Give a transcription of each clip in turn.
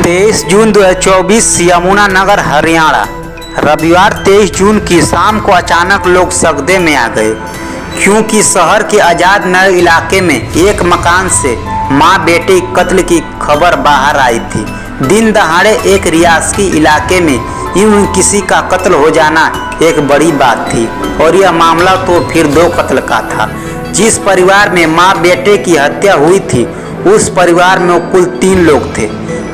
23 जून 2024 यमुनानगर हरियाणा। रविवार 23 जून की शाम को अचानक लोग सजदे में आ गए, क्योंकि शहर के आजाद नगर इलाके में एक मकान से मां बेटे कत्ल की खबर बाहर आई थी। दिन दहाड़े एक रियासती इलाके में यूं किसी का कत्ल हो जाना एक बड़ी बात थी, और यह मामला तो फिर दो कत्ल का था। जिस परिवार में मां बेटे की हत्या हुई थी, उस परिवार में कुल 3 लोग थे।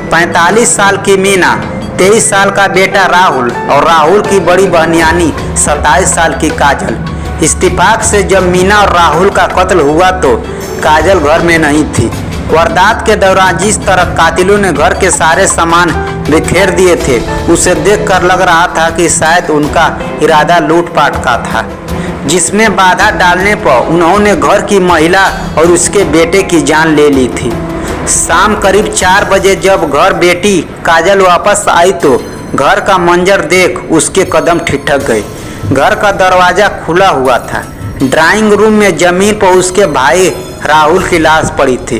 45 साल की मीना, 23 साल का बेटा राहुल और राहुल की बड़ी बहनियानी 27 साल की काजल। इत्तेफाक से जब मीना और राहुल का कत्ल हुआ तो काजल घर में नहीं थी। वारदात के दौरान जिस तरह कातिलों ने घर के सारे सामान बिखेर दिए थे, उसे देखकर लग रहा था कि शायद उनका इरादा लूटपाट का था, जिसमें बाधा डालने पर उन्होंने घर की महिला और उसके बेटे की जान ले ली थी। शाम करीब 4 बजे जब घर बेटी काजल वापस आई तो घर का मंजर देख उसके कदम ठिठक गए। घर का दरवाजा खुला हुआ था। ड्राइंग रूम में जमीन पर उसके भाई राहुल की लाश पड़ी थी।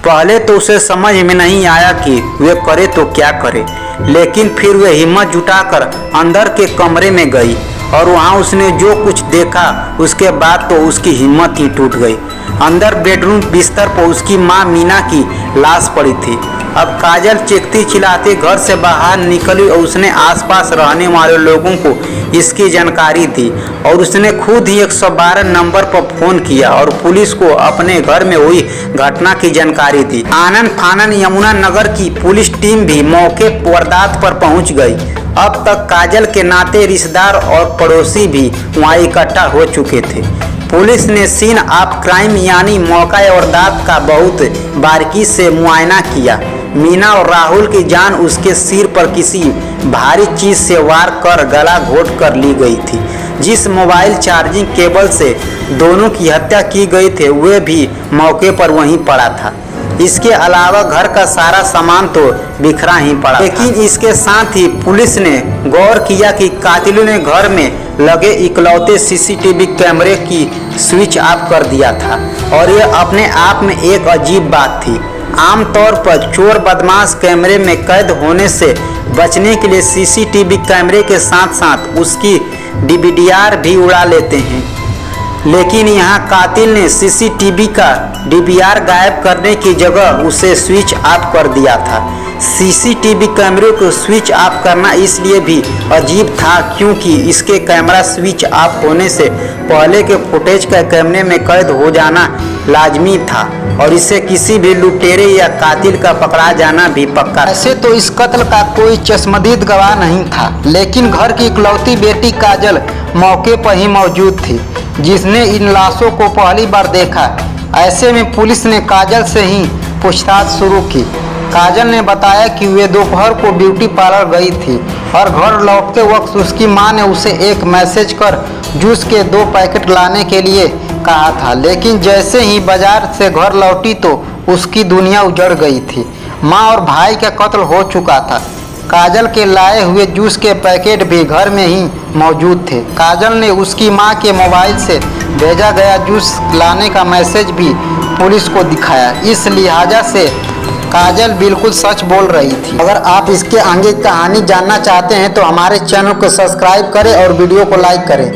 पहले तो उसे समझ में नहीं आया कि वे करे तो क्या करे, लेकिन फिर वे हिम्मत जुटाकर अंदर के कमरे में गई और वहां उसने जो कुछ देखा उसके बाद तो उसकी हिम्मत ही टूट गई। अंदर बेडरूम बिस्तर पर उसकी मां मीना की लाश पड़ी थी। अब काजल चीखती चिल्लाती घर से बाहर निकली और उसने आसपास रहने वाले लोगों को इसकी जानकारी दी, और उसने खुद ही 112 नंबर पर फोन किया और पुलिस को अपने घर में हुई घटना की जानकारी दी। आनन फानन यमुनानगर की पुलिस टीम भी मौके वारदात पर पहुंच गई। अब तक काजल के नाते रिश्तेदार और पड़ोसी भी वहां इकट्ठा हो चुके थे। पुलिस ने सीन ऑफ क्राइम यानी मौका वारदात का बहुत बारीकी से मुआयना किया। मीना और राहुल की जान उसके सिर पर किसी भारी चीज से वार कर गला घोट कर ली गई थी। जिस मोबाइल चार्जिंग केबल से दोनों की हत्या की गई थी, वह भी मौके पर वहीं पड़ा था। इसके अलावा घर का सारा सामान तो बिखरा ही पड़ा, लेकिन इसके साथ ही पुलिस ने गौर किया कि कातिलों ने घर में लगे इकलौते सीसीटीवी कैमरे की स्विच ऑफ कर दिया था, और यह अपने आप में एक अजीब बात थी। आमतौर पर चोर बदमाश कैमरे में कैद होने से बचने के लिए सीसीटीवी कैमरे के साथ साथ उसकी डीवीडीआर भी उड़ा लेते हैं, लेकिन यहाँ कातिल ने सीसीटीवी का डीवीआर गायब करने की जगह उसे स्विच ऑफ कर दिया था। सीसीटीवी कैमरे को स्विच ऑफ करना इसलिए भी अजीब था क्योंकि इसके कैमरा स्विच ऑफ होने से पहले के फुटेज का कैमरे में कैद हो जाना लाजमी था, और इसे किसी भी लुटेरे या कातिल का पकड़ा जाना भी पक्का। ऐसे तो इस कत्ल का कोई चश्मदीद गवाह नहीं था, लेकिन घर की इकलौती बेटी काजल मौके पर ही मौजूद थी, जिसने इन लाशों को पहली बार देखा। ऐसे में पुलिस ने काजल से ही पूछताछ शुरू की। काजल ने बताया कि वे दोपहर को ब्यूटी पार्लर गई थी और घर लौटते वक्त उसकी मां ने उसे एक मैसेज कर जूस के 2 पैकेट लाने के लिए कहा था, लेकिन जैसे ही बाजार से घर लौटी तो उसकी दुनिया उजड़ गई थी। मां और भाई का कत्ल हो चुका था। काजल के लाए हुए जूस के पैकेट भी घर में ही मौजूद थे। काजल ने उसकी मां के मोबाइल से भेजा गया जूस लाने का मैसेज भी पुलिस को दिखाया। इस लिहाजा से काजल बिल्कुल सच बोल रही थी। अगर आप इसके आगे कहानी जानना चाहते हैं तो हमारे चैनल को सब्सक्राइब करें और वीडियो को लाइक करें।